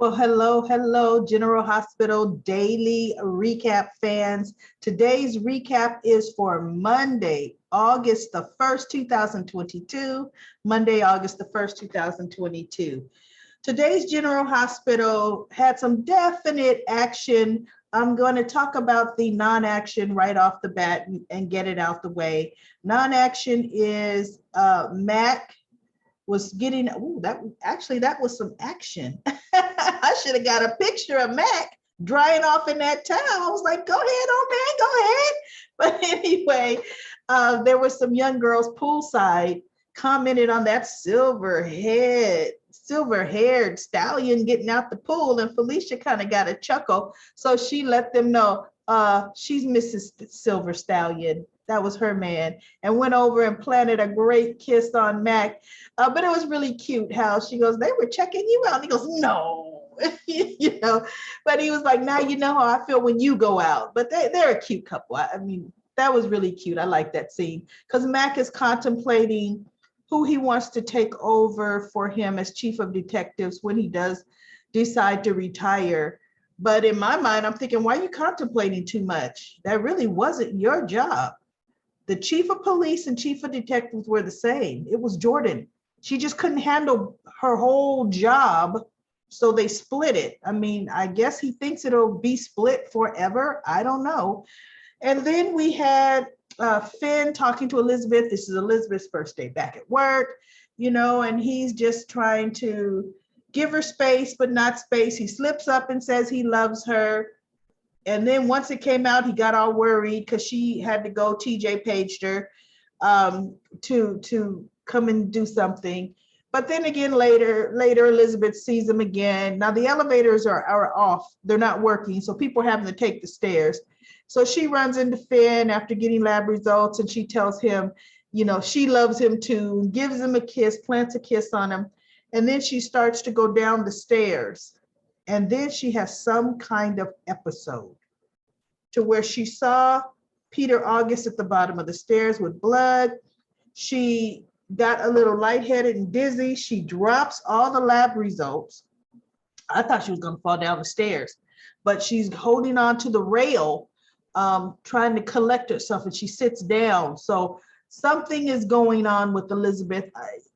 Well, hello, General Hospital Daily Recap fans. Today's recap is for Monday, August the 1st, 2022. Monday, August the 1st, 2022. Today's General Hospital had some definite action. I'm going to talk about the non-action right off the bat and get it out the way. Non-action is Mac was getting, that was some action. I should have got a picture of Mac drying off in that towel. I was like, go ahead, old man, go ahead. But anyway, there were some young girls poolside commented on that silver-haired stallion getting out the pool, and Felicia kind of got a chuckle. So she let them know she's Mrs. Silver Stallion. That was her man, and went over and planted a great kiss on Mac. But it was really cute how she goes, they were checking you out. And he goes, no, but he was like, now you know how I feel when you go out. But they're a cute couple. I mean, that was really cute. I like that scene because Mac is contemplating who he wants to take over for him as chief of detectives when he does decide to retire. But in my mind, I'm thinking, why are you contemplating too much? That really wasn't your job. The chief of police and chief of detectives were the same. It was Jordan. She just couldn't handle her whole job, so they split it. I mean, I guess he thinks it'll be split forever. I don't know. And then we had Finn talking to Elizabeth. This is Elizabeth's first day back at work, and he's just trying to give her space, but not space. He slips up and says he loves her. And then once it came out, he got all worried because she had to go. TJ paged her to come and do something. But then again, later Elizabeth sees him again. Now the elevators are off; they're not working, so people are having to take the stairs. So she runs into Finn after getting lab results, and she tells him, she loves him too, gives him a kiss, plants a kiss on him, and then she starts to go down the stairs. And then she has some kind of episode to where she saw Peter August at the bottom of the stairs with blood. She got a little lightheaded and dizzy. She drops all the lab results. I thought she was going to fall down the stairs, but she's holding on to the rail, trying to collect herself, and she sits down. So something is going on with Elizabeth.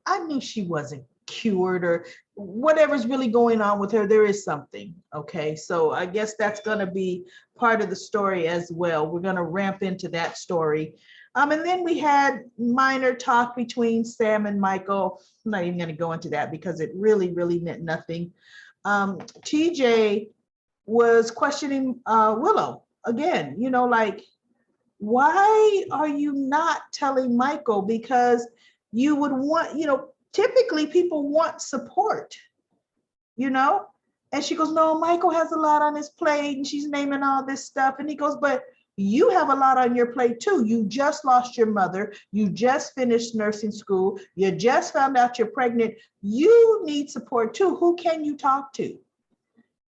I knew she wasn't cured, or whatever's really going on with her. There is something. Okay, so I guess that's going to be part of the story as well. We're going to ramp into that story. And then we had minor talk between Sam and Michael. I'm not even going to go into that because it really meant nothing. TJ was questioning Willow again, like, why are you not telling Michael? Because you would want, typically people want support, and she goes, no, Michael has a lot on his plate, and she's naming all this stuff. And he goes, but you have a lot on your plate too. You just lost your mother. You just finished nursing school. You just found out you're pregnant. You need support too. Who can you talk to?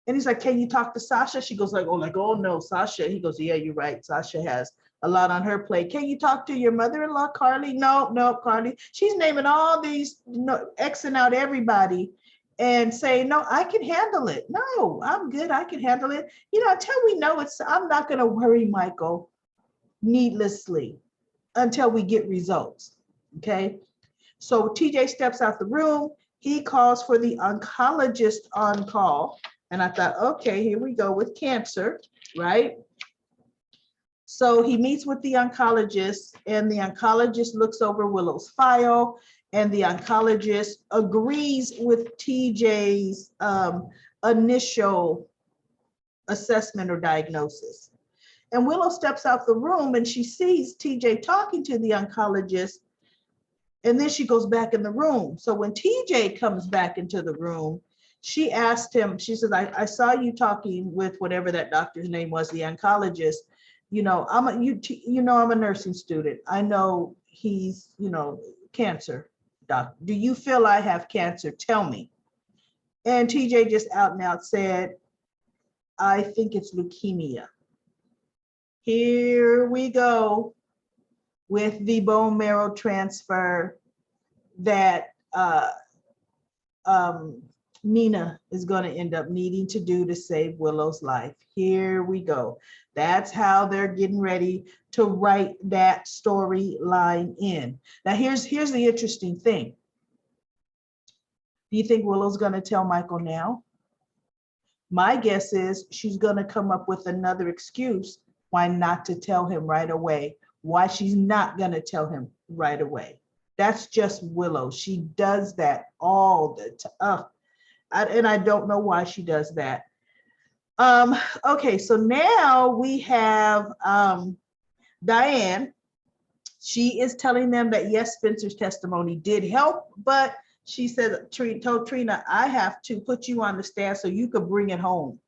And he's like, can you talk to Sasha? She goes oh no, Sasha. He goes, yeah, you're right. Sasha has a lot on her plate. Can you talk to your mother-in-law, Carly? No, Carly. She's naming all these, Xing out everybody and saying, no, I can handle it. No, I'm good. I can handle it. Until we know I'm not going to worry Michael needlessly until we get results. Okay. So TJ steps out the room. He calls for the oncologist on call. And I thought, okay, here we go with cancer, right? So he meets with the oncologist, and the oncologist looks over Willow's file, and the oncologist agrees with TJ's initial assessment or diagnosis. And Willow steps out the room and she sees TJ talking to the oncologist, and then she goes back in the room. So when TJ comes back into the room, she asked him, she says, I saw you talking with whatever that doctor's name was, the oncologist. I'm a nursing student. I know he's, cancer, doc. Do you feel I have cancer? Tell me. And TJ just out and out said, I think it's leukemia. Here we go with the bone marrow transfer that Nina is going to end up needing to do to save Willow's life. Here we go. That's how they're getting ready to write that storyline in. Now, here's the interesting thing. Do you think Willow's going to tell Michael now? My guess is she's going to come up with another excuse why not to tell him right away, why she's not going to tell him right away. That's just Willow. She does that all the time. And I don't know why she does that. Okay, so now we have Diane. She is telling them that yes, Spencer's testimony did help, but she said, told Trina, I have to put you on the stand so you could bring it home.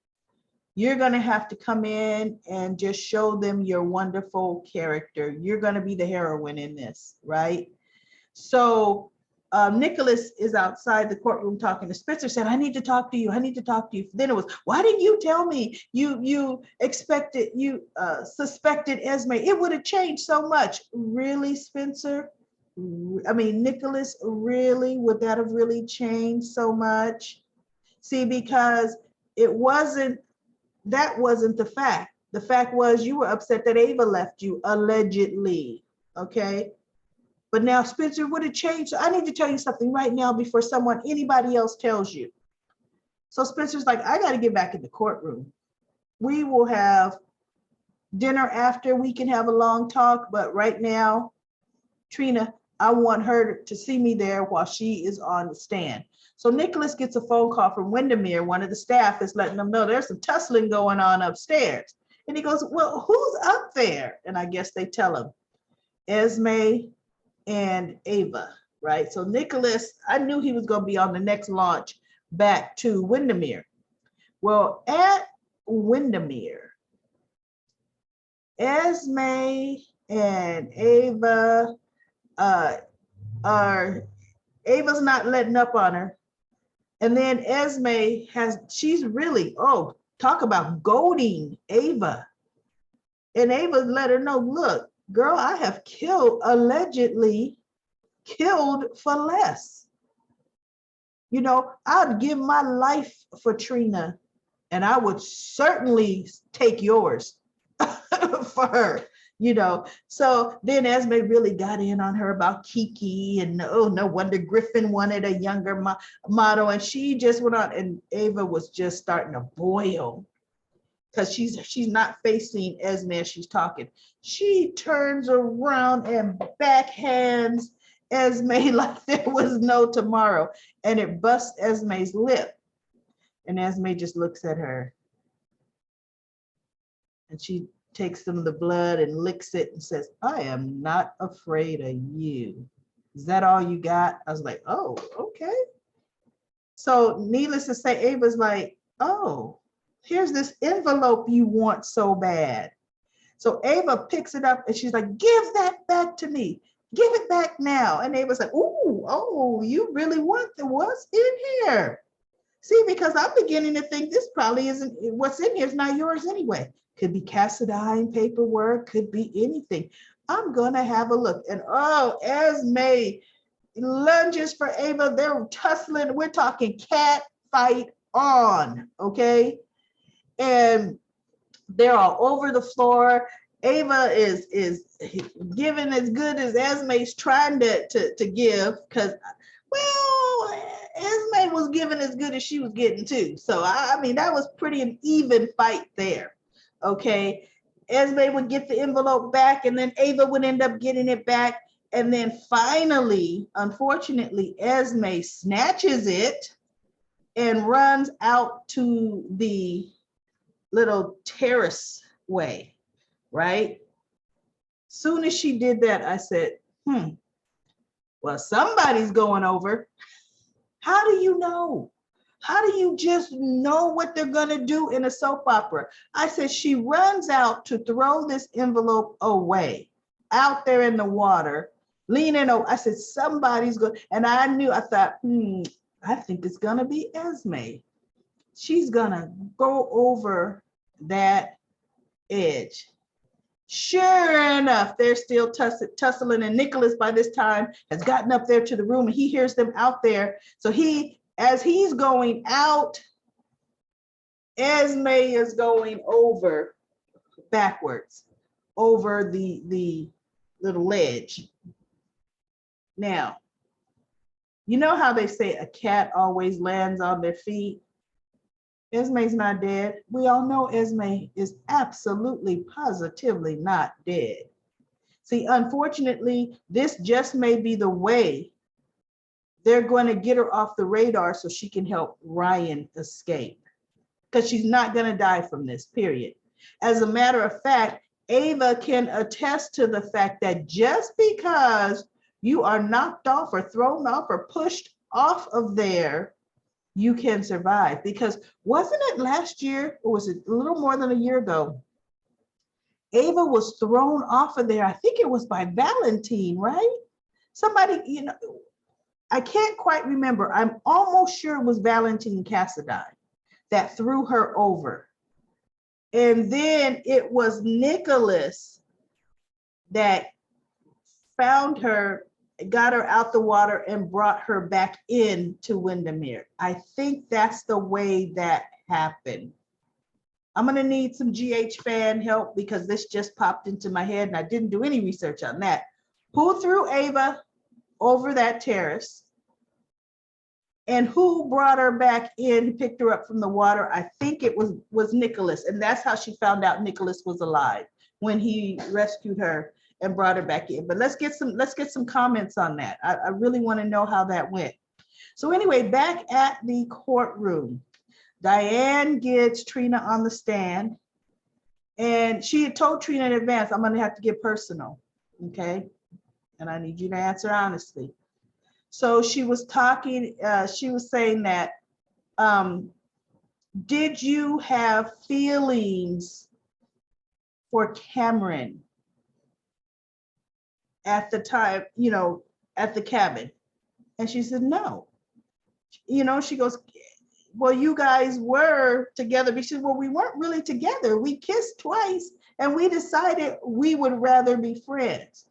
You're going to have to come in and just show them your wonderful character. You're going to be the heroine in this, right? So Nicholas is outside the courtroom talking to Spencer, said, I need to talk to you. I need to talk to you. Then it was, why didn't you tell me you suspected Esme? It would have changed so much. Really, Spencer? I mean, Nicholas, really? Would that have really changed so much? See, because that wasn't the fact. The fact was you were upset that Ava left you, allegedly, okay? But now Spencer would have changed. So I need to tell you something right now before anybody else tells you. So Spencer's like, I got to get back in the courtroom. We will have dinner after. We can have a long talk. But right now, Trina, I want her to see me there while she is on the stand. So Nicholas gets a phone call from Windermere. One of the staff is letting them know there's some tussling going on upstairs. And he goes, well, who's up there? And I guess they tell him, Esme and Ava, right? So Nicholas, I knew he was going to be on the next launch back to Windermere. Well, at Windermere, Esme and Ava Ava's not letting up on her. And then Esme she's really, talk about goading Ava. And Ava let her know, look, girl, I have allegedly killed for less. You know, I'd give my life for Trina, and I would certainly take yours for her, you know. So then Esme really got in on her about Kiki, and no wonder Griffin wanted a younger model, and she just went on, and Ava was just starting to boil because she's not facing Esme as she's talking. She turns around and backhands Esme like there was no tomorrow, and it busts Esme's lip. And Esme just looks at her, and she takes some of the blood and licks it and says, I am not afraid of you. Is that all you got? I was like, oh, okay. So needless to say, Ava's like, oh, here's this envelope you want so bad. So Ava picks it up and she's like, give that back to me. Give it back now. And Ava's like, you really want what's in here? See, because I'm beginning to think this probably isn't, what's in here is not yours anyway. Could be Cassadine paperwork, could be anything. I'm gonna have a look. And Esme lunges for Ava. They're tussling. We're talking cat fight on, okay? And they're all over the floor. Ava is giving as good as Esme's trying to give, because, well, Esme was giving as good as she was getting too. So, I mean, that was pretty an even fight there, okay? Esme would get the envelope back, and then Ava would end up getting it back. And then finally, unfortunately, Esme snatches it and runs out to the little terrace way, right? Soon as she did that, I said, well, somebody's going over. How do you know? How do you just know what they're gonna do in a soap opera? I said, she runs out to throw this envelope away out there in the water, leaning over. I said, somebody's going, and I thought, I think it's gonna be Esme. She's gonna go over that edge. Sure enough, they're still tussling, and Nicholas by this time has gotten up there to the room, and he hears them out there. So he As he's going out, Esme is going over backwards over the little ledge. Now, you know how they say a cat always lands on their feet? Esme's not dead. We all know Esme is absolutely, positively not dead. See, unfortunately, this just may be the way they're going to get her off the radar so she can help Ryan escape, because she's not going to die from this, period. As a matter of fact, Ava can attest to the fact that just because you are knocked off or thrown off or pushed off of there, you can survive. Because wasn't it last year, or was it a little more than a year ago, Ava was thrown off of there? I think it was by Valentine, right? Somebody, you know, I can't quite remember. I'm almost sure it was Valentine Cassadine that threw her over. And then it was Nicholas that found her, got her out the water and brought her back in to Windermere. I think that's the way that happened. I'm gonna need some GH fan help because this just popped into my head and I didn't do any research on that. Who threw Ava over that terrace? And who brought her back in, picked her up from the water? I think it was Nicholas. And that's how she found out Nicholas was alive, when he rescued her and brought her back in. But let's get some comments on that. I really want to know how that went. So anyway, back at the courtroom, Diane gets Trina on the stand, and she had told Trina in advance, I'm going to have to get personal, okay? And I need you to answer honestly. So she was talking, she was saying that, did you have feelings for Cameron at the time, you know, at the cabin? And she said, no. You know, she goes, well, you guys were together. She said, well, we weren't really together. We kissed twice and we decided we would rather be friends.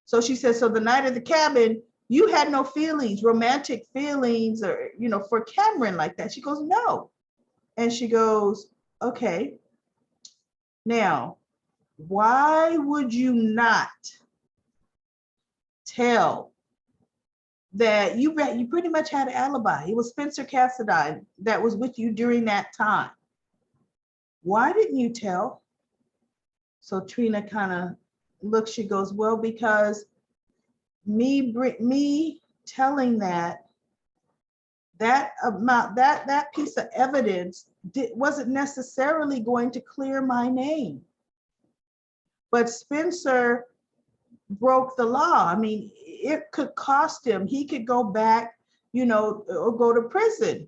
So she said, so the night at the cabin, you had no feelings, romantic feelings, or, you know, for Cameron like that? She goes, no. And she goes, okay. Now, why would you not tell that you pretty much had an alibi? It was Spencer Cassadine that was with you during that time. Why didn't you tell? So Trina kind of looks, she goes, well, because me telling that amount, that piece of evidence wasn't necessarily going to clear my name. But Spencer broke the law. I mean, it could cost him. He could go back, you know, or go to prison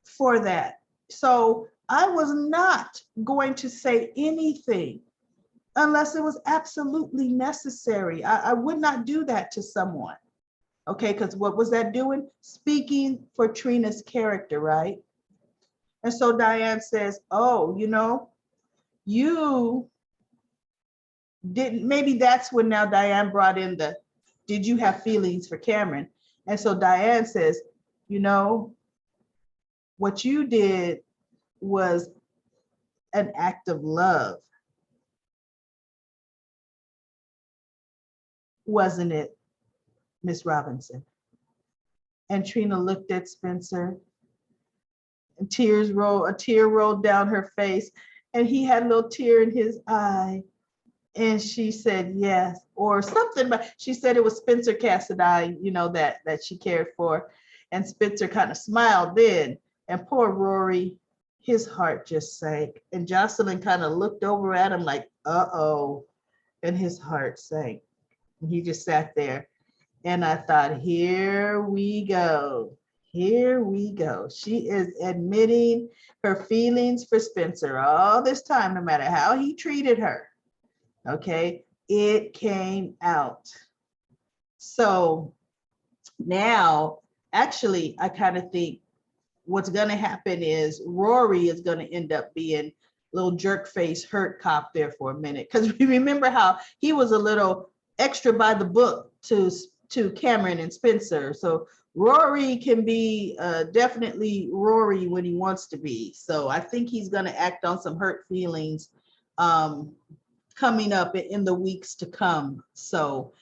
for that. So I was not going to say anything unless it was absolutely necessary. I would not do that to someone. Okay, because what was that doing? Speaking for Trina's character, right? And so Diane says, oh, you know, you didn't, maybe that's when now Diane brought in the, did you have feelings for Cameron? And so Diane says, you know, what you did was an act of love. Wasn't it, Miss Robinson? And Trina looked at Spencer, and a tear rolled down her face, and he had a little tear in his eye. And she said, yes, or something, but she said it was Spencer Cassadine, you know, that she cared for. And Spencer kind of smiled then, and poor Rory, his heart just sank. And Jocelyn kind of looked over at him like, uh-oh, and his heart sank. And he just sat there. And I thought, here we go. Here we go. She is admitting her feelings for Spencer all this time, no matter how he treated her. Okay, it came out. So now, actually, I kind of think what's going to happen is Rory is going to end up being little jerk face hurt cop there for a minute, because we remember how he was a little extra by the book to to Cameron and Spencer. So Rory can be definitely Rory when he wants to be. So I think he's going to act on some hurt feelings coming up in the weeks to come. So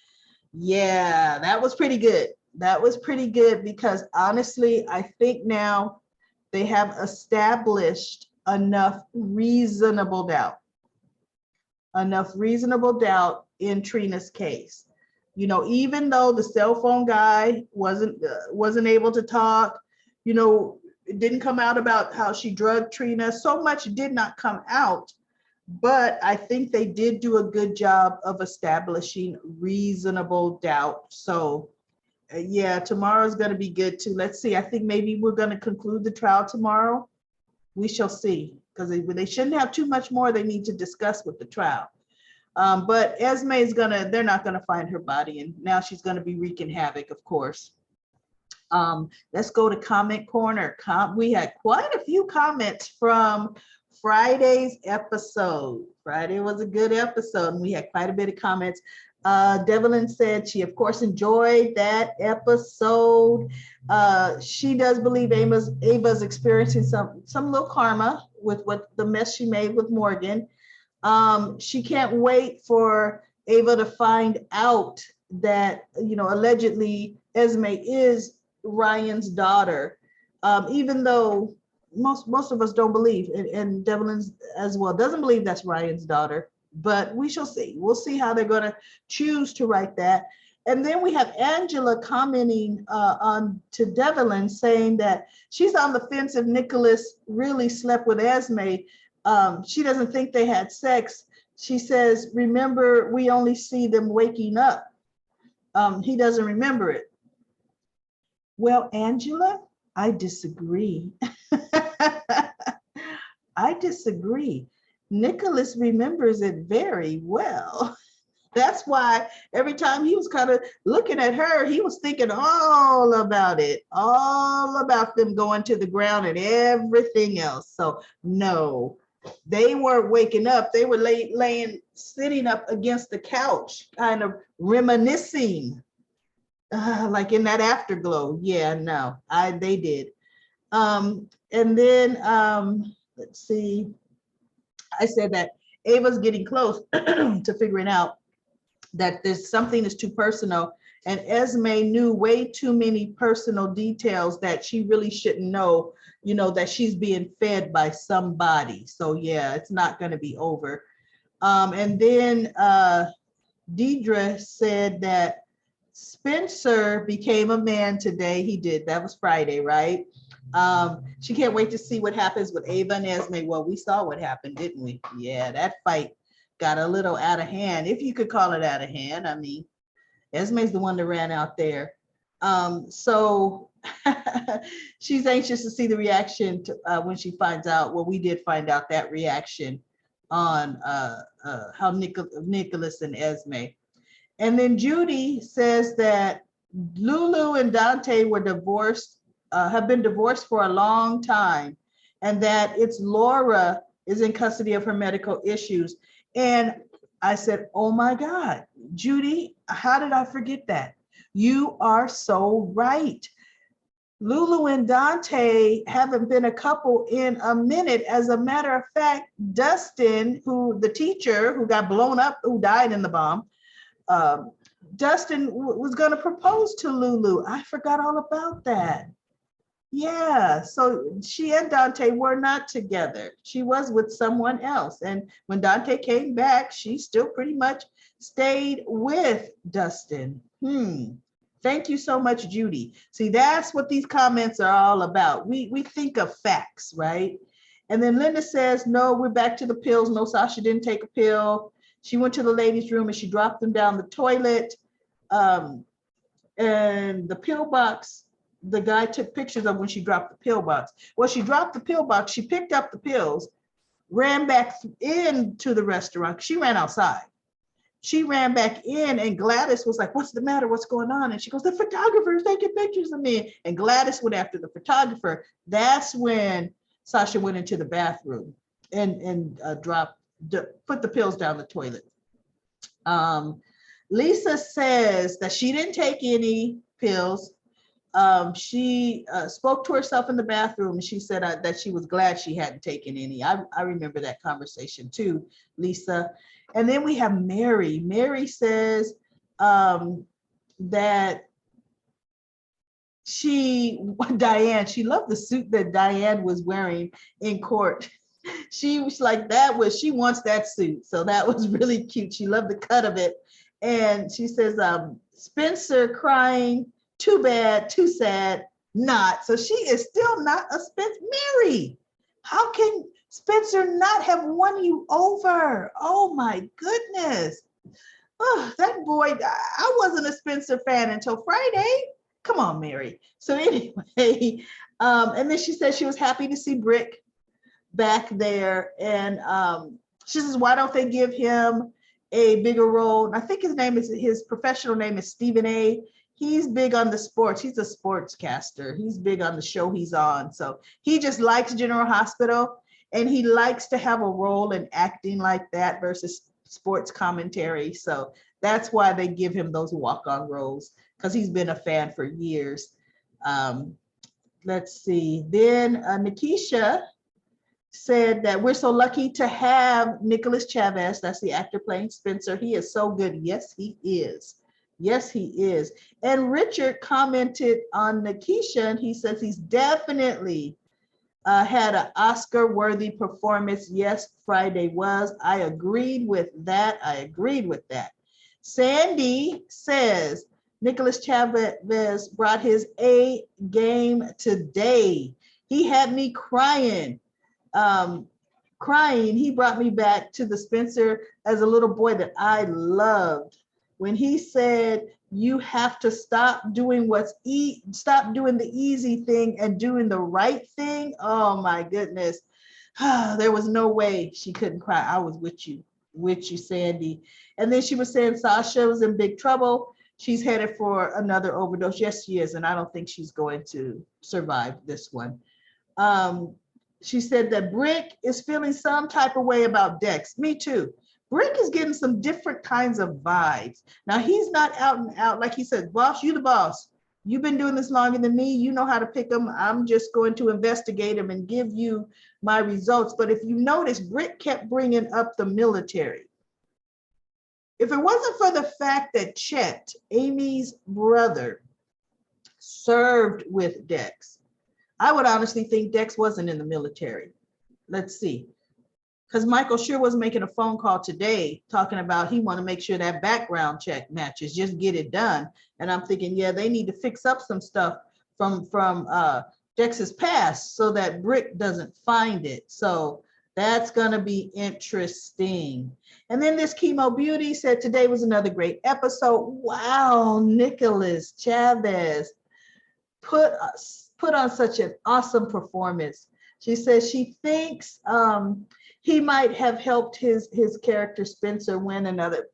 yeah, that was pretty good. That was pretty good because honestly, I think now they have established enough reasonable doubt in Trina's case. You know, even though the cell phone guy wasn't able to talk, you know, it didn't come out about how she drugged Trina. So much did not come out, but I think they did do a good job of establishing reasonable doubt. So yeah, tomorrow's going to be good too. Let's see. I think maybe we're going to conclude the trial tomorrow. We shall see, because they shouldn't have too much more they need to discuss with the trial. But Esme is they're not gonna find her body, and now she's gonna be wreaking havoc, of course. Let's go to comment corner. We had quite a few comments from Friday's episode. Friday was a good episode, and we had quite a bit of comments. Devlin said she, of course, enjoyed that episode. She does believe Ava's experiencing some little karma with what the mess she made with Morgan. She can't wait for Ava to find out that, you know, allegedly Esme is Ryan's daughter, even though most of us don't believe, and Devlin as well doesn't believe that's Ryan's daughter. But we shall see. We'll see how they're going to choose to write that. And then we have Angela commenting on to Devlin, saying that she's on the fence if Nicholas really slept with Esme. She doesn't think they had sex. She says, remember, we only see them waking up. He doesn't remember it. Well, Angela, I disagree. I disagree. Nicholas remembers it very well. That's why every time he was kind of looking at her, he was thinking all about it, all about them going to the ground and everything else. So no, they weren't waking up. They were sitting up against the couch, kind of reminiscing, like in that afterglow. Yeah, no, they did. And then let's see. I said that Ava's getting close to figuring out that there's something that's too personal, and Esme knew way too many personal details that she really shouldn't know, you know, that she's being fed by somebody. So yeah, it's not going to be over. And then Deidre said that Spencer became a man today. He did. That was Friday, right? She can't wait to see what happens with Ava and Esme. Well, we saw what happened, didn't we? Yeah, that fight got a little out of hand, if you could call it out of hand. I mean, Esme's the one that ran out there. So she's anxious to see the reaction to, when she finds out. Well, we did find out that reaction on how Nicholas and Esme. And then Judy says that Lulu and Dante were divorced, have been divorced for a long time, and that it's Laura is in custody of her medical issues. And I said, oh my God, Judy, how did I forget that? You are so right. Lulu and Dante haven't been a couple in a minute. As a matter of fact, Dustin, the teacher who got blown up, who died in the bomb, Dustin was going to propose to Lulu. I forgot all about that. Yeah, so she and Dante were not together. She was with someone else. And when Dante came back, she still pretty much stayed with Dustin. Thank you so much, Judy. See, that's what these comments are all about. We think of facts, right? And then Linda says, no, we're back to the pills. No, Sasha didn't take a pill. She went to the ladies' room and she dropped them down the toilet. And the pill box, the guy took pictures of when she dropped the pill box. Well, she dropped the pill box, she picked up the pills, ran back into the restaurant. She ran outside. She ran back in and Gladys was like, what's the matter? What's going on? And she goes, the photographer's taking pictures of me. And Gladys went after the photographer. That's when Sasha went into the bathroom and put the pills down the toilet. Lisa says that she didn't take any pills. She spoke to herself in the bathroom and she said that she was glad she hadn't taken any. I remember that conversation too, Lisa. And then we have Mary. Mary says that Diane, she loved the suit that Diane was wearing in court. She was like, she wants that suit. So that was really cute. She loved the cut of it. And she says, Spencer crying, too bad, too sad, not. So she is still not a Spencer. Mary, how can Spencer not have won you over? Oh my goodness. Oh, that boy, I wasn't a Spencer fan until Friday. Come on, Mary. So anyway, and then she said she was happy to see Brick back there. And she says, why don't they give him a bigger role? And I think his professional name is Stephen A. He's big on the sports. He's a sportscaster. He's big on the show he's on. So he just likes General Hospital and he likes to have a role in acting like that versus sports commentary. So that's why they give him those walk-on roles, because he's been a fan for years. Let's see. Then Nikisha said that we're so lucky to have Nicholas Chavez. That's the actor playing Spencer. He is so good. Yes, he is. Yes, he is. And Richard commented on Nikisha, and he says he's definitely had an Oscar-worthy performance. Yes, Friday was. I agreed with that. Sandy says Nicholas Chavez brought his A game today. He had me crying. He brought me back to the Spencer as a little boy that I loved. When he said, you have to stop doing stop doing the easy thing and doing the right thing. Oh my goodness. There was no way she couldn't cry. I was with you, Sandy. And then she was saying Sasha was in big trouble. She's headed for another overdose. Yes, she is. And I don't think she's going to survive this one. She said that Brick is feeling some type of way about Dex. Me too. Brick is getting some different kinds of vibes. Now, he's not out and out. Like he said, boss, you the boss. You've been doing this longer than me. You know how to pick them. I'm just going to investigate them and give you my results. But if you notice, Brick kept bringing up the military. If it wasn't for the fact that Chet, Amy's brother, served with Dex, I would honestly think Dex wasn't in the military. Let's see. Because Michael sure was making a phone call today talking about he want to make sure that background check matches, just get it done. And I'm thinking, yeah, they need to fix up some stuff from Dex's past so that Brick doesn't find it. So that's going to be interesting. And then this Chemo Beauty said today was another great episode. Wow, Nicholas Chavez put on such an awesome performance. She says she thinks he might have helped his character Spencer win another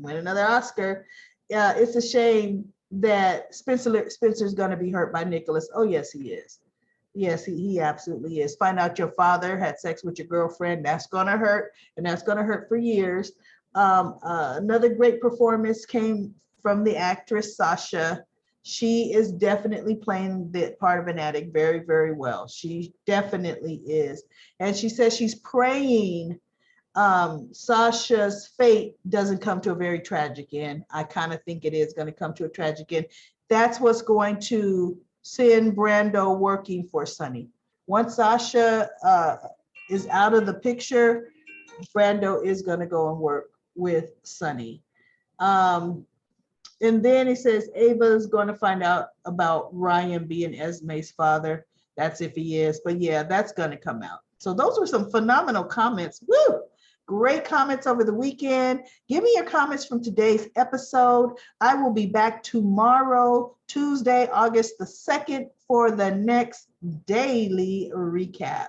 Oscar. It's a shame that Spencer's going to be hurt by Nicholas. Oh yes, he is. Yes, he absolutely is. Find out your father had sex with your girlfriend. That's going to hurt, and that's going to hurt for years. Another great performance came from the actress Sasha. She is definitely playing the part of an addict very, very well. She definitely is. And she says she's praying Sasha's fate doesn't come to a very tragic end. I kind of think it is going to come to a tragic end. That's what's going to send Brando working for Sonny. Once Sasha is out of the picture, Brando is going to go and work with Sonny. And then he says Ava is going to find out about Ryan being Esme's father. That's if he is. But yeah, that's going to come out. So those were some phenomenal comments. Woo! Great comments over the weekend. Give me your comments from today's episode. I will be back tomorrow, Tuesday, August the 2nd, for the next daily recap.